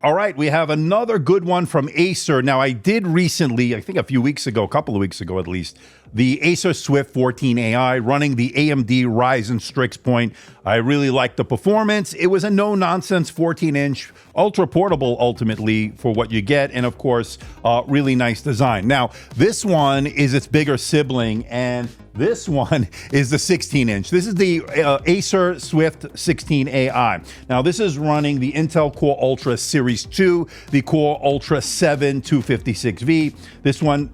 All right, we have another good one from Acer. Now, I did recently, I think a few weeks ago, a couple of weeks ago at least, the Acer Swift 14 AI running the AMD Ryzen Strix Point. I really liked the performance. It was a no-nonsense 14-inch, ultra-portable ultimately for what you get, and of course, really nice design. Now, this one is its bigger sibling, and this one is the 16-inch. This is the Acer Swift 16 AI. Now, this is running the Intel Core Ultra Series 2, the Core Ultra 7 256V.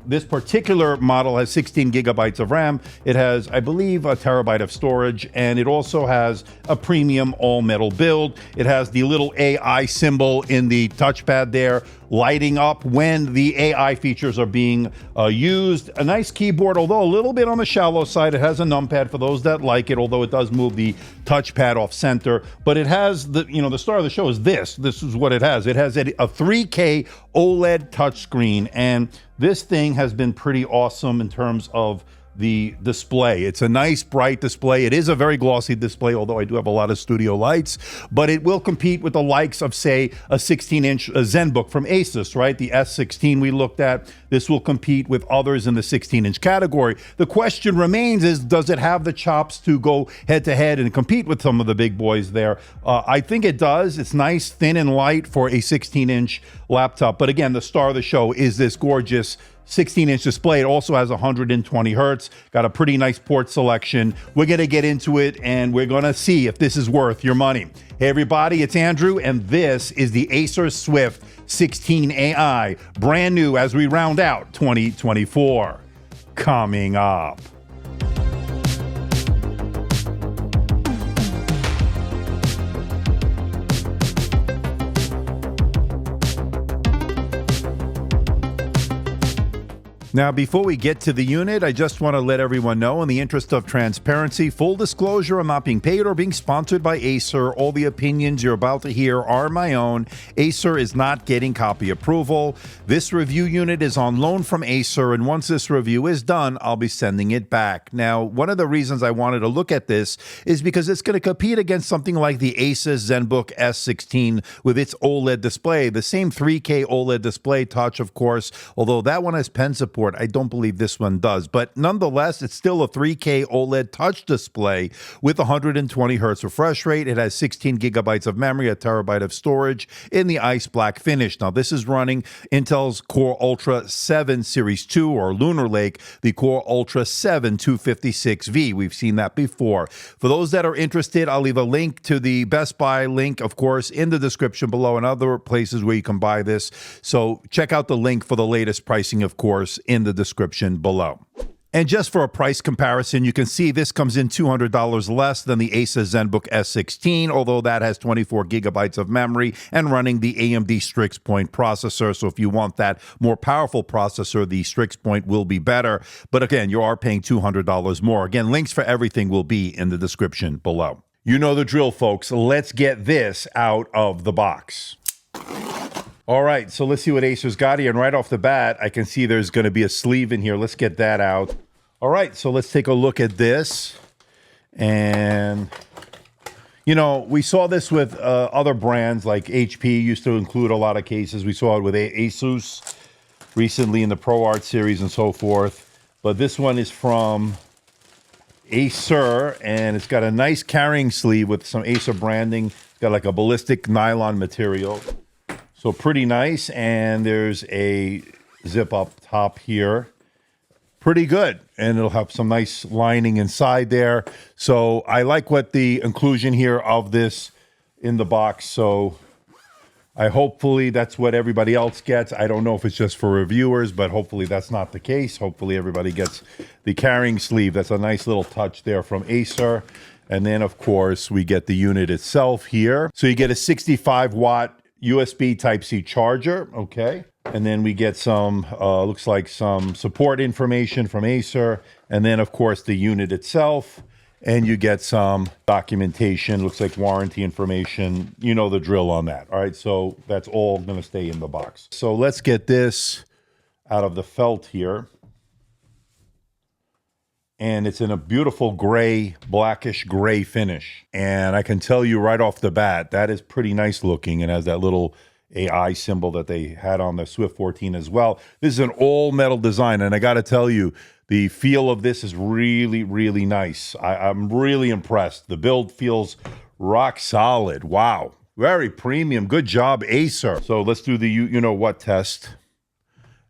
This particular model has 16 gigabytes of RAM. It has, I believe, a terabyte of storage, and it also has a premium all-metal build. It has the little AI symbol in the touchpad there, lighting up when the AI features are being used. A nice keyboard, although a little bit on the shallow side. It has a numpad for those that like it, although it does move the touchpad off center. But it has the star of the show is this. This is what it has. It has a 3K OLED touchscreen, and this thing has been pretty awesome in terms of the display. It's a nice bright display. It is a very glossy display, although I do have a lot of studio lights, but it will compete with the likes of, say, a 16-inch ZenBook from Asus, right? The S16 we looked at. This will compete with others in the 16-inch category. The question remains is, does it have the chops to go head-to-head and compete with some of the big boys there? I think it does. It's nice, thin, and light for a 16-inch laptop. But again, the star of the show is this gorgeous 16-inch display. It also has 120 hertz, got a pretty nice port selection. We're going to get into it, and we're going to see if this is worth your money. Hey, everybody, it's Andrew, and this is the Acer Swift 16 AI, brand new as we round out 2024. Coming up. Now, before we get to the unit, I just want to let everyone know, in the interest of transparency, full disclosure, I'm not being paid or being sponsored by Acer. All the opinions you're about to hear are my own. Acer is not getting copy approval. This review unit is on loan from Acer, and once this review is done, I'll be sending it back. Now, one of the reasons I wanted to look at this is because it's going to compete against something like the Asus ZenBook S16 with its OLED display, the same 3K OLED display touch, of course, although that one has pen support. I don't believe this one does, but nonetheless, it's still a 3K OLED touch display with 120 hertz refresh rate. It has 16 gigabytes of memory, a terabyte of storage in the ice black finish. Now, this is running Intel's Core Ultra 7 Series 2 or Lunar Lake, the Core Ultra 7 256V. We've seen that before. For those that are interested, I'll leave a link to the Best Buy link, of course, in the description below and other places where you can buy this. So check out the link for the latest pricing, of course, in the description below. And just for a price comparison, you can see this comes in $200 less than the Acer ZenBook S16, although that has 24 gigabytes of memory and running the AMD Strix Point processor. So if you want that more powerful processor, the Strix Point will be better. But again, you are paying $200 more. Again, links for everything will be in the description below. You know the drill, folks. Let's get this out of the box. All right, so let's see what Acer's got here. And right off the bat, I can see there's going to be a sleeve in here. Let's get that out. All right, so let's take a look at this. And, you know, we saw this with other brands like HP used to include a lot of cases. We saw it with Asus recently in the ProArt series and so forth. But this one is from Acer, and it's got a nice carrying sleeve with some Acer branding. It's got like a ballistic nylon material. So pretty nice, and there's a zip up top here. Pretty good, and it'll have some nice lining inside there. So I like what the inclusion here of this in the box. So hopefully that's what everybody else gets. I don't know if it's just for reviewers, but hopefully that's not the case. Hopefully everybody gets the carrying sleeve. That's a nice little touch there from Acer. And then, of course, we get the unit itself here. So you get a 65-watt USB Type-C charger, okay? And then we get some, looks like some support information from Acer. And then, of course, the unit itself. And you get some documentation, looks like warranty information. You know the drill on that, all right? So that's all going to stay in the box. So let's get this out of the felt here. And it's in a beautiful gray, blackish gray finish. And I can tell you right off the bat, that is pretty nice looking. It has that little AI symbol that they had on the Swift 14 as well. This is an all-metal design, and I got to tell you, the feel of this is really, really nice. I'm really impressed. The build feels rock solid. Wow. Very premium. Good job, Acer. So let's do the you-know-what test.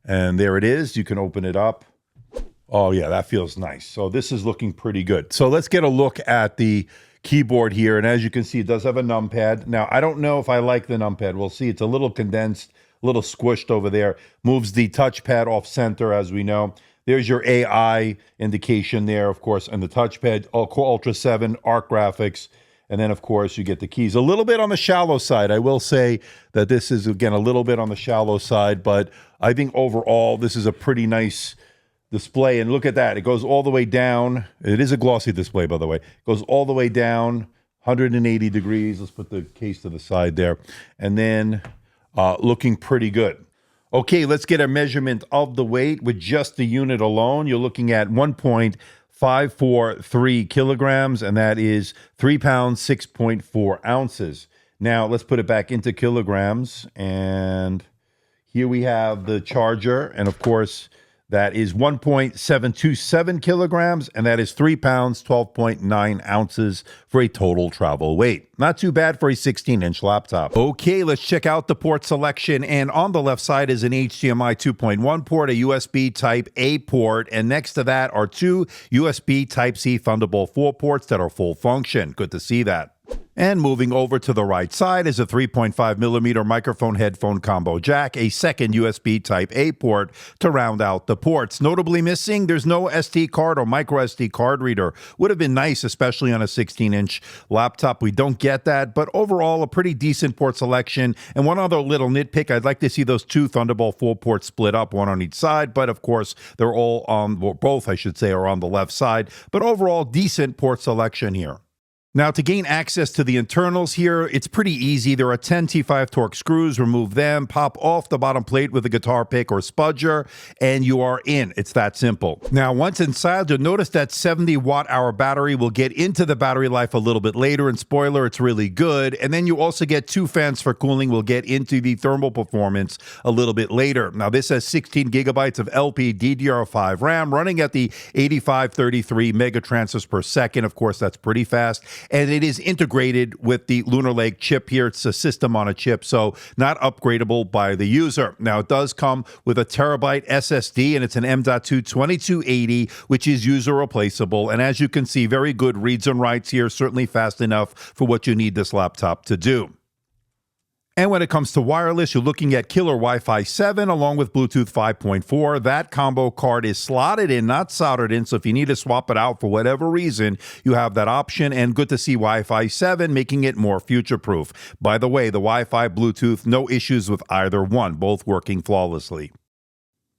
And there it is. You can open it up. Oh, yeah, that feels nice. So this is looking pretty good. So let's get a look at the keyboard here. And as you can see, it does have a numpad. Now, I don't know if I like the numpad. We'll see. It's a little condensed, a little squished over there. Moves the touchpad off center, as we know. There's your AI indication there, of course, and the touchpad, Ultra 7, Arc graphics. And then, of course, you get the keys. A little bit on the shallow side. I will say that this is, again, a little bit on the shallow side. But I think overall, this is a pretty nice display. And look at that. It goes all the way down. It is a glossy display, by the way. It goes all the way down 180 degrees. Let's put the case to the side there. And then looking pretty good. Okay, let's get a measurement of the weight with just the unit alone. You're looking at 1.543 kilograms, and that is 3 pounds, 6.4 ounces. Now, let's put it back into kilograms. And here we have the charger. And of course, that is 1.727 kilograms, and that is 3 pounds, 12.9 ounces for a total travel weight. Not too bad for a 16-inch laptop. Okay, let's check out the port selection. And on the left side is an HDMI 2.1 port, a USB Type-A port, and next to that are two USB Type-C Thunderbolt 4 ports that are full function. Good to see that. And moving over to the right side is a 3.5 millimeter microphone headphone combo jack, a second USB Type-A port to round out the ports. Notably missing, there's no SD card or micro SD card reader. Would have been nice, especially on a 16-inch laptop. We don't get that, but overall, a pretty decent port selection. And one other little nitpick, I'd like to see those two Thunderbolt 4 ports split up, one on each side, but of course, they're all on, well, both, I should say, are on the left side. But overall, decent port selection here. Now, to gain access to the internals here, it's pretty easy. There are 10 T5 Torx screws. Remove them, pop off the bottom plate with a guitar pick or spudger, and you are in. It's that simple. Now, once inside, you'll notice that 70 watt-hour battery. Will get into the battery life a little bit later, and spoiler, it's really good. And then you also get two fans for cooling. We'll get into the thermal performance a little bit later. Now, this has 16 gigabytes of LPDDR5 RAM running at the 8533 megatransfers per second. Of course, that's pretty fast. And it is integrated with the Lunar Lake chip here. It's a system on a chip, so not upgradable by the user. Now, it does come with a terabyte SSD, and it's an M.2 2280, which is user replaceable. And as you can see, very good reads and writes here, certainly fast enough for what you need this laptop to do. And when it comes to wireless, you're looking at killer Wi-Fi 7 along with Bluetooth 5.4. That combo card is slotted in, not soldered in, so if you need to swap it out for whatever reason, you have that option. And good to see Wi-Fi 7, making it more future-proof. By the way, the Wi-Fi, Bluetooth, no issues with either one, both working flawlessly.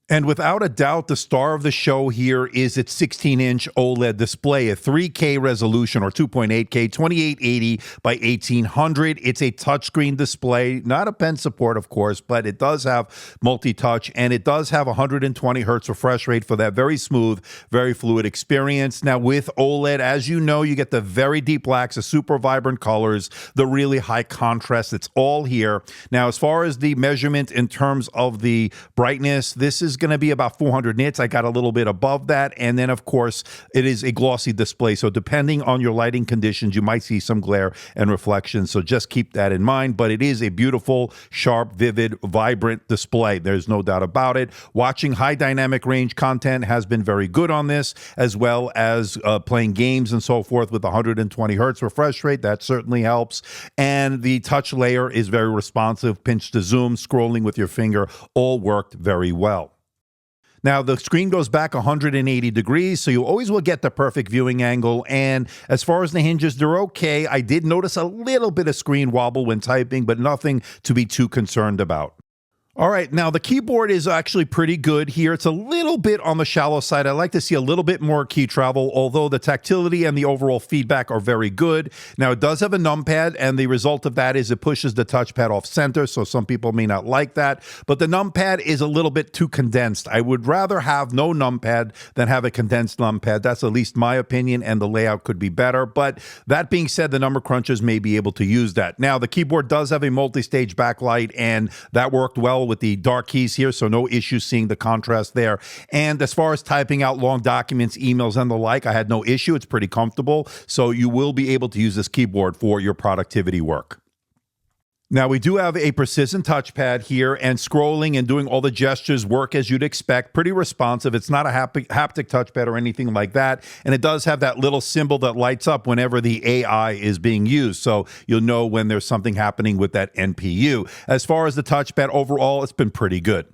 And without a doubt, the star of the show here is its 16-inch OLED display, a 3K resolution or 2.8K, 2880 by 1800. It's a touchscreen display, not a pen support, of course, but it does have multi-touch, and it does have 120 hertz refresh rate for that very smooth, very fluid experience. Now, with OLED, as you know, you get the very deep blacks, the super vibrant colors, the really high contrast. It's all here. Now, as far as the measurement in terms of the brightness, this is going to be about 400 nits. I got a little bit above that. And then, of course, it is a glossy display. So depending on your lighting conditions, you might see some glare and reflection. So just keep that in mind. But it is a beautiful, sharp, vivid, vibrant display. There's no doubt about it. Watching high dynamic range content has been very good on this, as well as playing games and so forth with 120 hertz refresh rate. That certainly helps. And the touch layer is very responsive. Pinch to zoom, scrolling with your finger, all worked very well. Now, the screen goes back 180 degrees, so you always will get the perfect viewing angle. And as far as the hinges, they're okay. I did notice a little bit of screen wobble when typing, but nothing to be too concerned about. All right, now the keyboard is actually pretty good here. It's a little bit on the shallow side. I like to see a little bit more key travel, although the tactility and the overall feedback are very good. Now, it does have a numpad, and the result of that is it pushes the touchpad off center, so some people may not like that. But the numpad is a little bit too condensed. I would rather have no numpad than have a condensed numpad. That's at least my opinion, and the layout could be better. But that being said, the number crunchers may be able to use that. Now, the keyboard does have a multi-stage backlight, and that worked well with the dark keys here, so no issue seeing the contrast there. And as far as typing out long documents, emails, and the like, I had no issue. It's pretty comfortable, so you will be able to use this keyboard for your productivity work. Now, we do have a precision touchpad here, and scrolling and doing all the gestures work as you'd expect. Pretty responsive. It's not a haptic touchpad or anything like that, and it does have that little symbol that lights up whenever the AI is being used, so you'll know when there's something happening with that NPU. As far as the touchpad overall, it's been pretty good.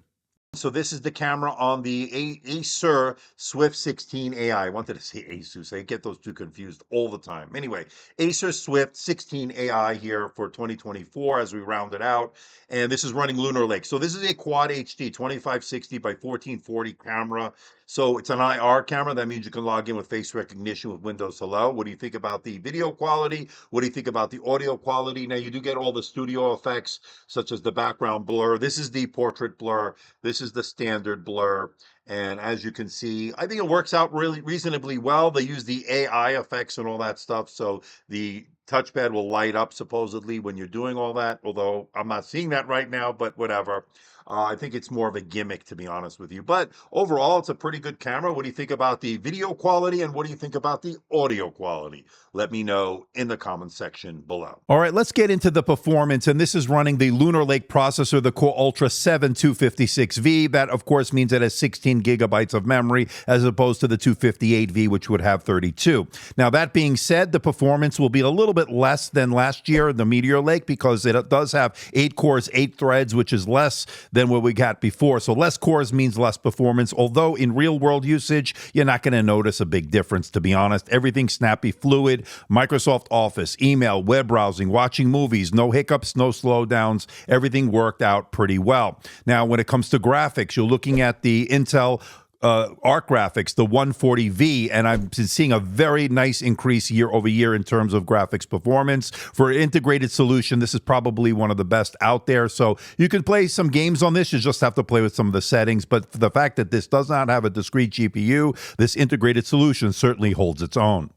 So this is the camera on the Acer Swift 16 AI. I wanted to say Asus. I get those two confused all the time. Anyway, Acer Swift 16 AI here for 2024 as we round it out. And this is running Lunar Lake. So this is a quad HD 2560 by 1440 camera. So it's an IR camera. That means you can log in with face recognition with Windows Hello. What do you think about the video quality? What do you think about the audio quality? Now, you do get all the studio effects, such as the background blur. This is the portrait blur. This is the standard blur. And as you can see, I think it works out really reasonably well. They use the AI effects and all that stuff. So the touchpad will light up supposedly when you're doing all that, although I'm not seeing that right now, but whatever. I think it's more of a gimmick, to be honest with you. But overall, it's a pretty good camera. What do you think about the video quality, and what do you think about the audio quality? Let me know in the comments section below. All right, let's get into the performance, and this is running the Lunar Lake processor, the Core Ultra 7 256V. That, of course, means it has 16 gigabytes of memory, as opposed to the 258V, which would have 32. Now, that being said, the performance will be a little bit less than last year, the Meteor Lake, because it does have 8 cores, 8 threads, which is less than what we got before. So less cores means less performance, although in real world usage, you're not going to notice a big difference, to be honest. Everything's snappy, fluid. Microsoft Office, email, web browsing, watching movies, no hiccups, no slowdowns. Everything worked out pretty well. Now, when it comes to graphics, you're looking at the Intel Arc graphics, the 140V, and I've been seeing a very nice increase year over year in terms of graphics performance. For an integrated solution, this is probably one of the best out there. So you can play some games on this. You just have to play with some of the settings. But the fact that this does not have a discrete GPU, this integrated solution certainly holds its own.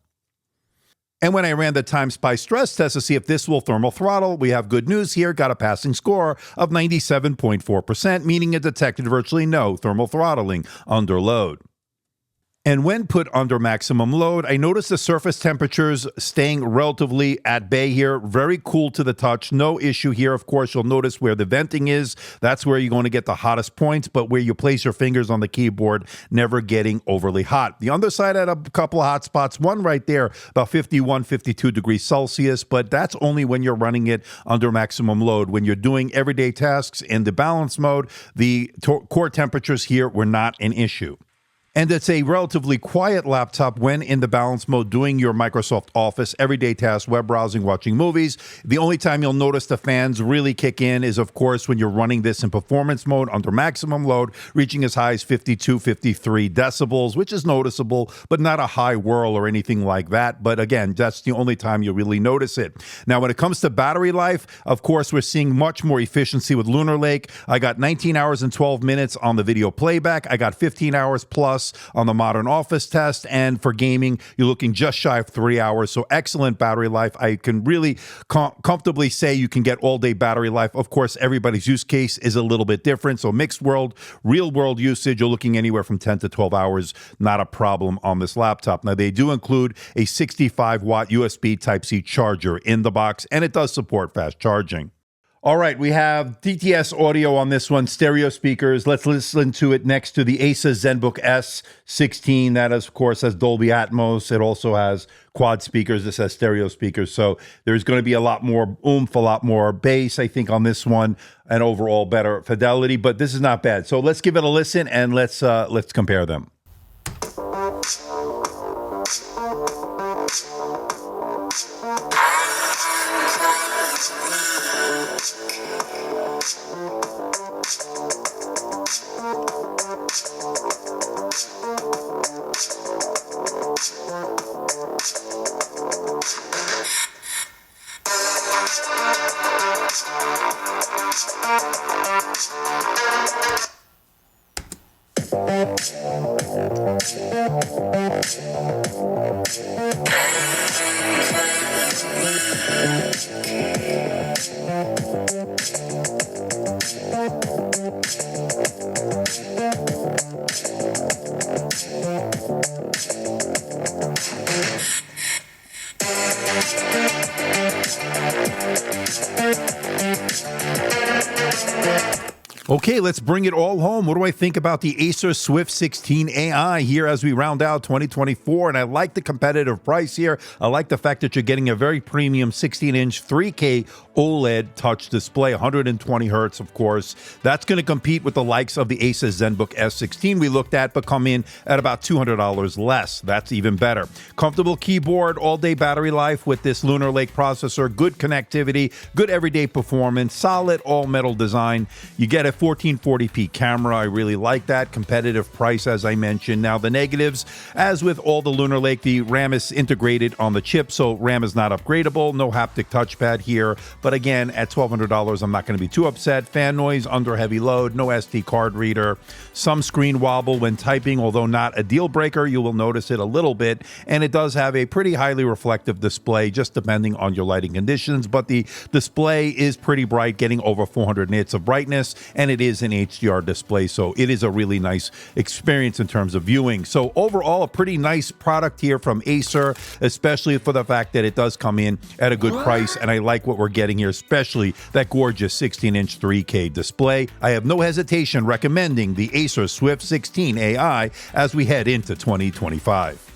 And when I ran the TimeSpy stress test to see if this will thermal throttle, we have good news here. Got a passing score of 97.4%, meaning it detected virtually no thermal throttling under load. And when put under maximum load, I noticed the surface temperatures staying relatively at bay here. Very cool to the touch. No issue here. Of course, you'll notice where the venting is. That's where you're going to get the hottest points, but where you place your fingers on the keyboard, never getting overly hot. The underside had a couple of hot spots. One right there, about 51, 52 degrees Celsius, but that's only when you're running it under maximum load. When you're doing everyday tasks in the balance mode, the core temperatures here were not an issue. And it's a relatively quiet laptop when in the balance mode doing your Microsoft Office, everyday tasks, web browsing, watching movies. The only time you'll notice the fans really kick in is, of course, when you're running this in performance mode under maximum load, reaching as high as 52, 53 decibels, which is noticeable, but not a high whirl or anything like that. But again, that's the only time you really notice it. Now, when it comes to battery life, of course, we're seeing much more efficiency with Lunar Lake. I got 19 hours and 12 minutes on the video playback. I got 15 hours plus on the modern office test, and for gaming you're looking just shy of 3 hours. So excellent battery life. I can really comfortably say you can get all day battery life. Of course, everybody's use case is a little bit different, so mixed world, real world usage, you're looking anywhere from 10 to 12 hours. Not a problem on this laptop. Now, they do include a 65 watt USB Type-C charger in the box, and it does support fast charging. All right, we have DTS audio on this one, stereo speakers. Let's listen to it next to the Acer ZenBook S16. That, of course, has Dolby Atmos. It also has quad speakers. This has stereo speakers. So there's going to be a lot more oomph, a lot more bass, I think, on this one, and overall better fidelity. But this is not bad. So let's give it a listen, and let's compare them. Okay, let's bring it all home. What do I think about the Acer Swift 16 AI here as we round out 2024? And I like the competitive price here. I like the fact that you're getting a very premium 16-inch 3K OLED touch display, 120 hertz, of course. That's going to compete with the likes of the Acer ZenBook S16 we looked at, but come in at about $200 less. That's even better. Comfortable keyboard, all-day battery life with this Lunar Lake processor, good connectivity, good everyday performance, solid all-metal design. You get a 1440p camera. I really like that. Competitive price, as I mentioned. Now, the negatives, as with all the Lunar Lake, the RAM is integrated on the chip, so RAM is not upgradable. No haptic touchpad here. But again, at $1,200, I'm not going to be too upset. Fan noise under heavy load, no SD card reader. Some screen wobble when typing, although not a deal breaker. You will notice it a little bit. And it does have a pretty highly reflective display, just depending on your lighting conditions. But the display is pretty bright, getting over 400 nits of brightness. And it is an HDR display, so it is a really nice experience in terms of viewing. So overall, a pretty nice product here from Acer, especially for the fact that it does come in at a good price, and I like what we're getting here, especially that gorgeous 16-inch 3K display. I have no hesitation recommending the Acer Swift 16 AI as we head into 2025.